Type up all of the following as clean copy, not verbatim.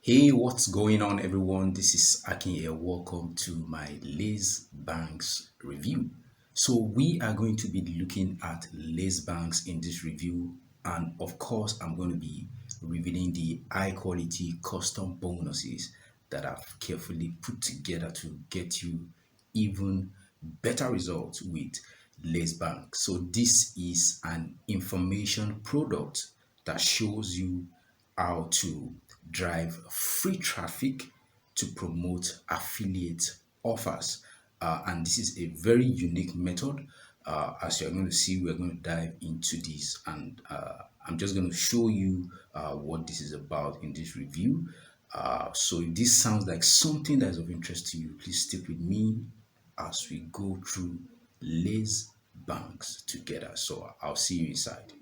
Hey, what's going on, everyone? This is Akin here. Welcome to my Lez Bankz review. So, we are going to be looking at Lez Bankz in this review, and of course, I'm going to be revealing the high quality custom bonuses that I've carefully put together to get you even better results with Lez Bankz. So, this is an information product that shows you how to drive free traffic to promote affiliate offers. And this is a very unique method. As you're going to see, we're going to dive into this, and I'm just going to show you what this is about in this review. So if this sounds like something that is of interest to you, please stick with me as we go through Lez Bankz together. So I'll see you inside.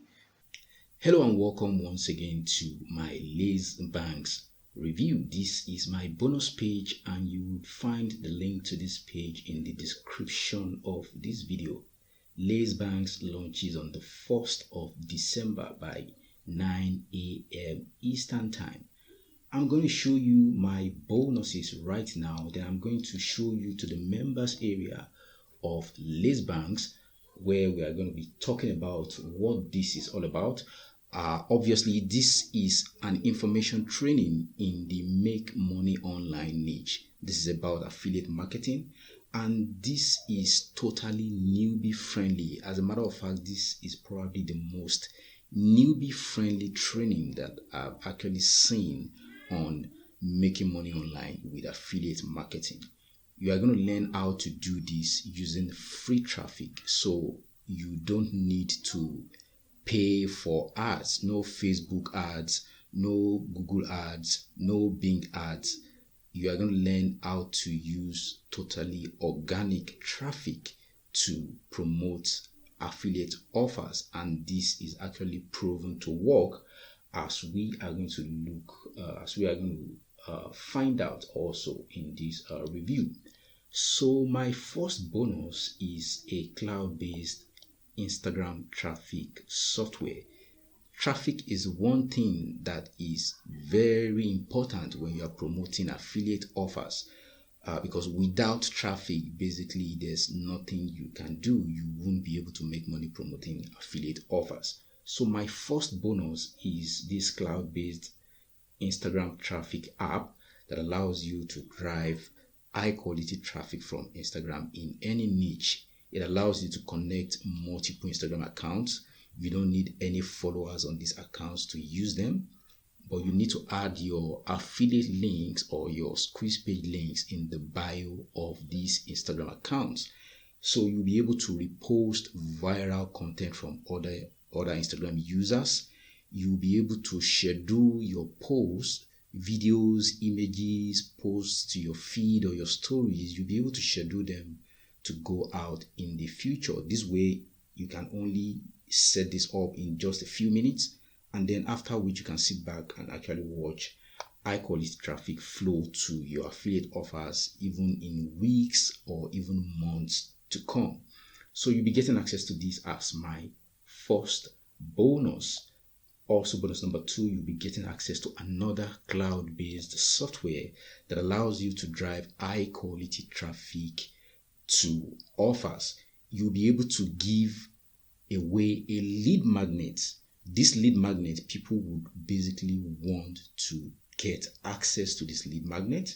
Hello and welcome once again to my Lez Bankz review. This is my bonus page, and you will find the link to this page in the description of this video. Lez Bankz launches on the 1st of December by 9 a.m. Eastern Time. I'm going to show you my bonuses right now. Then I'm going to show you to the members area of Lez Bankz, where we are going to be talking about what this is all about. Obviously, this is an information training in the make money online niche. This is about affiliate marketing, and this is totally newbie friendly. As a matter of fact, this is probably the most newbie friendly training that I've actually seen on making money online with affiliate marketing. You are going to learn how to do this using free traffic, so you don't need to pay for ads. No Facebook ads, no Google ads, no Bing ads. You are going to learn how to use totally organic traffic to promote affiliate offers, and this is actually proven to work, as we are going to find out also in this review. So my first bonus is a cloud-based Instagram traffic software. Traffic is one thing that is very important when you are promoting affiliate offers, because without traffic, basically, there's nothing you can do. You won't be able to make money promoting affiliate offers. So my first bonus is this cloud-based Instagram traffic app that allows you to drive high quality traffic from Instagram in any niche. It allows you to connect multiple Instagram accounts. You don't need any followers on these accounts to use them, but you need to add your affiliate links or your squeeze page links in the bio of these Instagram accounts. So you'll be able to repost viral content from other Instagram users. You'll be able to schedule your posts, videos, images, posts to your feed or your stories. You'll be able to schedule them to go out in the future. This way, you can only set this up in just a few minutes, and then after which you can sit back and actually watch high quality traffic flow to your affiliate offers, even in weeks or even months to come. So you'll be getting access to this as my first bonus. Also, bonus number two, you'll be getting access to another cloud-based software that allows you to drive high quality traffic to offers. You'll be able to give away a lead magnet. This lead magnet, people would basically want to get access to this lead magnet,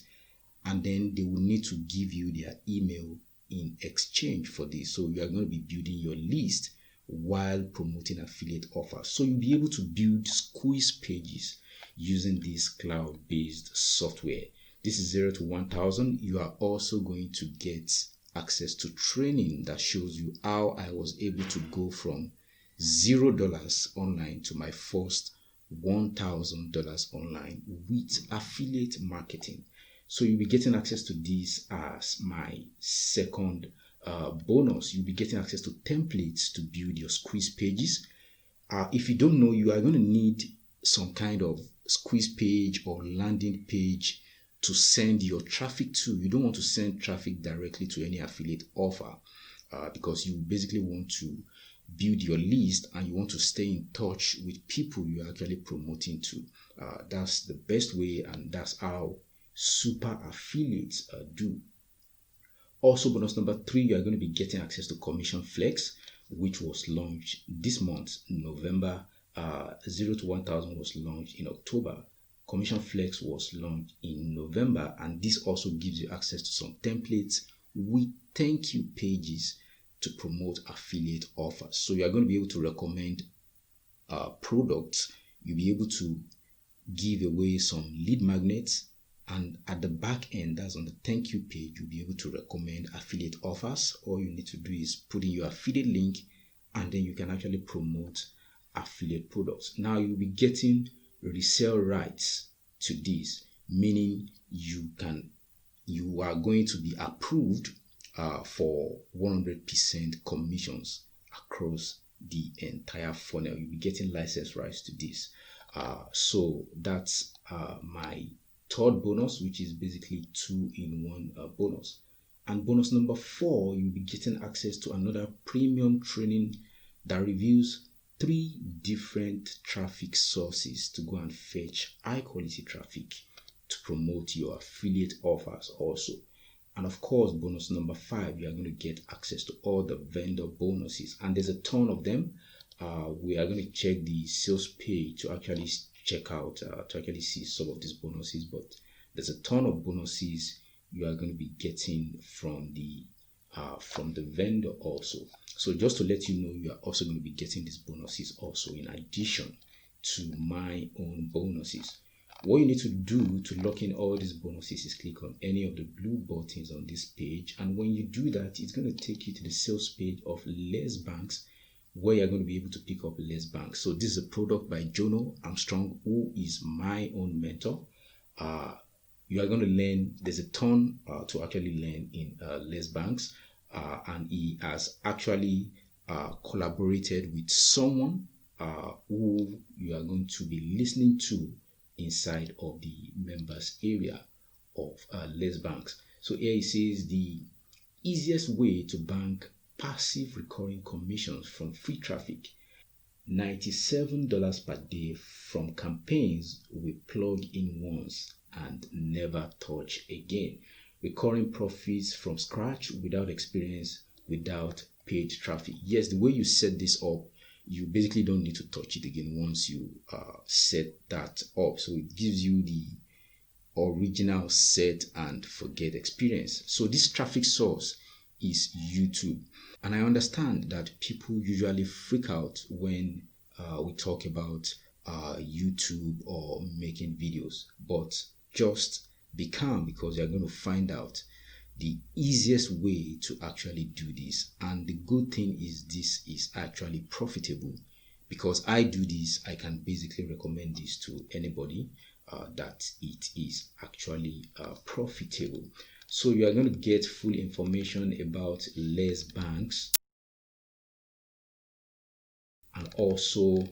and then they will need to give you their email in exchange for this. So you are going to be building your list while promoting affiliate offers. So you'll be able to build squeeze pages using this cloud-based software. This is 0 to 1,000. You are also going to get access to training that shows you how I was able to go from $0 online to my first $1,000 online with affiliate marketing. So you'll be getting access to this as my second bonus. You'll be getting access to templates to build your squeeze pages. If you don't know, you are going to need some kind of squeeze page or landing page to send your traffic to. You don't want to send traffic directly to any affiliate offer, because you basically want to build your list and you want to stay in touch with people you're actually promoting to. That's the best way, and that's how super affiliates do. Also, bonus number 3, you are going to be getting access to Commission Flex, which was launched this month, November. 0 to 1000 was launched in October. Commission Flex was launched in November, and this also gives you access to some templates with thank you pages to promote affiliate offers. So you are going to be able to recommend products. You'll be able to give away some lead magnets, and at the back end, that's on the thank you page, you'll be able to recommend affiliate offers. All you need to do is put in your affiliate link, and then you can actually promote affiliate products. Now you'll be getting resale rights to this, meaning you are going to be approved for 100% commissions across the entire funnel. You'll be getting license rights to this. So that's my third bonus, which is basically 2-in-1 bonus. And bonus number 4, you'll be getting access to another premium training that reviews 3 different traffic sources to go and fetch high quality traffic to promote your affiliate offers also. And of course, bonus number 5, you are going to get access to all the vendor bonuses, and there's a ton of them. We are going to check the sales page to actually check out, to actually see some of these bonuses, but there's a ton of bonuses you are going to be getting from the vendor also. So just to let you know, you are also going to be getting these bonuses also in addition to my own bonuses. What you need to do to lock in all these bonuses is click on any of the blue buttons on this page, and when you do that, it's going to take you to the sales page of Lez Bankz, where you're going to be able to pick up Lez Bankz. So this is a product by Jono Armstrong, who is my own mentor. You are going to learn, there's a ton to actually learn in Lez Bankz, and he has actually collaborated with someone who you are going to be listening to inside of the members area of Lez Bankz. So here he says the easiest way to bank passive recurring commissions from free traffic, $97 per day from campaigns we plug in once and never touch again. Recurring profits from scratch without experience, without paid traffic. Yes, the way you set this up, you basically don't need to touch it again once you set that up. So it gives you the original set and forget experience. So this traffic source is YouTube. And I understand that people usually freak out when we talk about YouTube or making videos, but just be calm, because you're going to find out the easiest way to actually do this. And the good thing is this is actually profitable. Because I do this, I can basically recommend this to anybody that it is actually profitable. So you are going to get full information about Lez Bankz, and also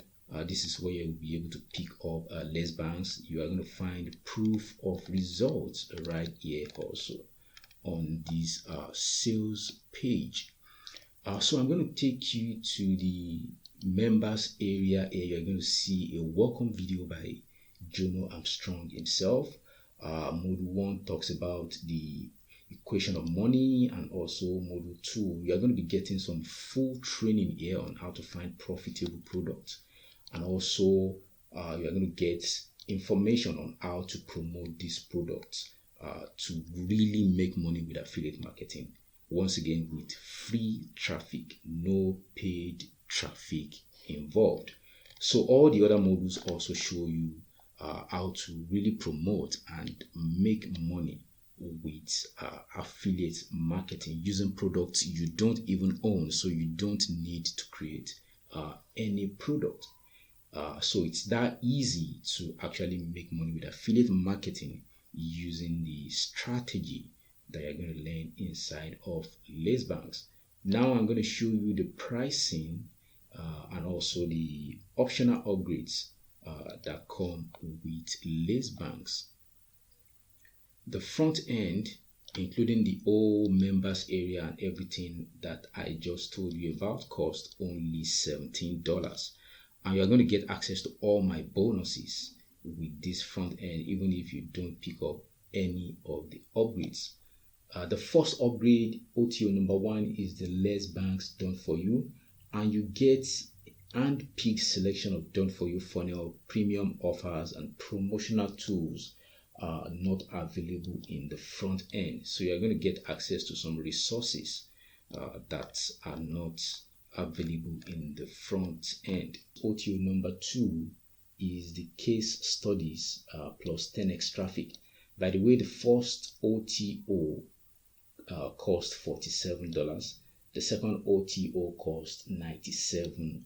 this is where you'll be able to pick up Lez Bankz. You are going to find proof of results right here also on this sales page. So I'm going to take you to the members area. Here you're going to see a welcome video by Jono Armstrong himself. Module 1 talks about the equation of money, and also module 2, you are going to be getting some full training here on how to find profitable products, and also you are going to get information on how to promote these products to really make money with affiliate marketing. Once again, with free traffic, no paid traffic involved. So all the other modules also show you how to really promote and make money with affiliate marketing using products you don't even own, so you don't need to create any product. So it's that easy to actually make money with affiliate marketing using the strategy that you're going to learn inside of Lez Bankz. Now I'm going to show you the pricing and also the optional upgrades that come with Lez Bankz. The front end, including the whole members area and everything that I just told you about, cost only $17. And you're going to get access to all my bonuses with this front end, even if you don't pick up any of the upgrades. The first upgrade, OTO number one, is the Lez Bankz done for you, and you get hand-picked selection of done for you funnel, premium offers, and promotional tools not available in the front end. So you're going to get access to some resources that are not available in the front end. OTO number two is the case studies plus 10x traffic. By the way, the first OTO cost $47. The second OTO cost $97.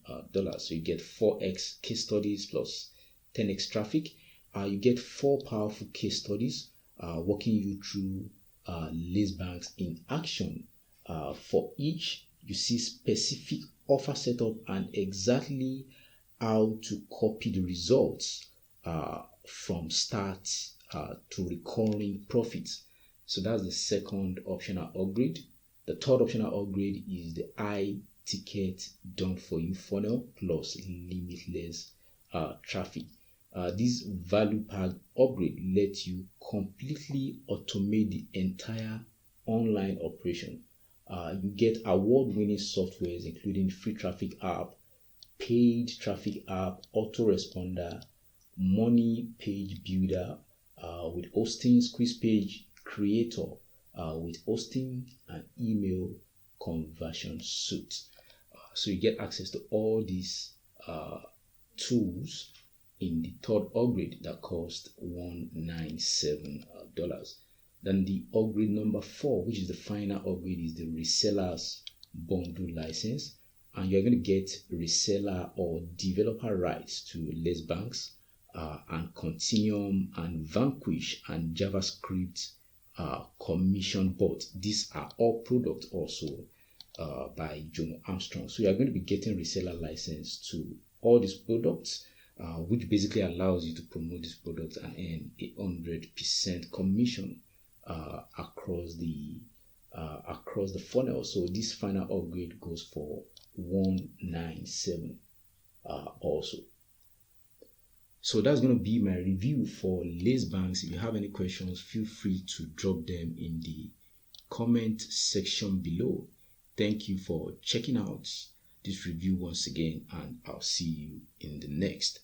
So you get 4x case studies plus 10x traffic. You get 4 powerful case studies walking you through Lez Bankz in action. For each, you see specific offer setup and exactly how to copy the results from start to recurring profits. So that's the second optional upgrade. The third optional upgrade is the high ticket done for you funnel plus limitless traffic. This value pack upgrade lets you completely automate the entire online operation. You get award-winning softwares including free traffic app, paid traffic app, autoresponder, money page builder with hosting, squeeze page creator with hosting, and email conversion suite. So you get access to all these tools in the third upgrade that cost $197. Then the upgrade number 4, which is the final upgrade, is the resellers bundle license, and you're going to get reseller or developer rights to Lez Bankz and Continuum and Vanquish and JavaScript commission bot. These are all products also by Jono Armstrong. So you are going to be getting reseller license to all these products, which basically allows you to promote these products and earn 100% commission across the funnel. So this final upgrade goes for $197 also. So that's going to be my review for Lez Bankz. If you have any questions, feel free to drop them in the comment section below. Thank you for checking out this review once again, and I'll see you in the next.